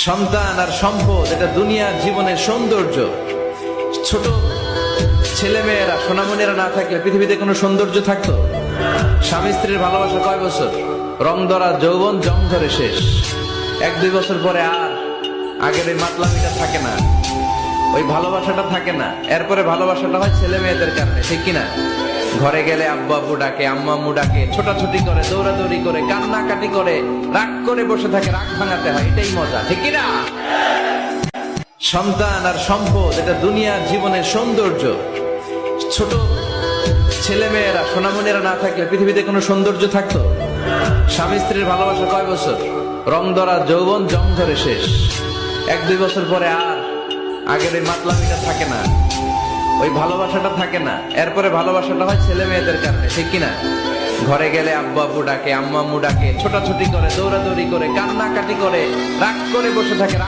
সন্তান আর সম্পদ এটা দুনিয়ার জীবনের সৌন্দর্য। ছোট ছেলেমেয়েরা সোনামণিরা না থাকলে পৃথিবীতে কোনো সৌন্দর্য থাকতো? স্বামী স্ত্রীর ভালোবাসা কয় বছর? রং ধরা যৌবন জং ধরে শেষ। 1-2 বছর পরে আর আগের ওই মাতলামিটা থাকে না, ওই ভালোবাসাটা থাকে না। এরপরে ভালোবাসাটা হয় ছেলে মেয়েদের কারণে, ঠিক কিনা? ঘরে গেলে আব্বু আব্বু ডাকে, আম্মা আম্মু ডাকে, ছোটাছুটি করে, দৌড়াদৌড়ি করে, কান্নাকাটি করে, রাগ করে বসে থাকে, রাগ ভাঙাতে হয়, এটাই মজা, ঠিক কিনা? সন্তান আর সম্পদ এটা দুনিয়ার জীবনের সৌন্দর্য। ছোট ছেলেমেয়েরা সোনামণিরা না থাকলে পৃথিবীতে কোনো সৌন্দর্য থাকতো? স্বামী স্ত্রীর ভালোবাসা কয় বছর? রং ধরা যৌবন জং ধরে শেষ। 1-2 বছর পরে আর আগের ওই মাতলামিটা থাকে না, ওই ভালোবাসাটা থাকে না। এরপরে ভালোবাসাটা হয় ছেলে মেয়েদের কারণে, ঠিক কিনা? ঘরে গেলে আব্বু আব্বু ডাকে, আম্মা আম্মু ডাকে, ছোটাছুটি করে, দৌড়াদৌড়ি করে, কান্নাকাটি করে, রাগ করে বসে থাকে।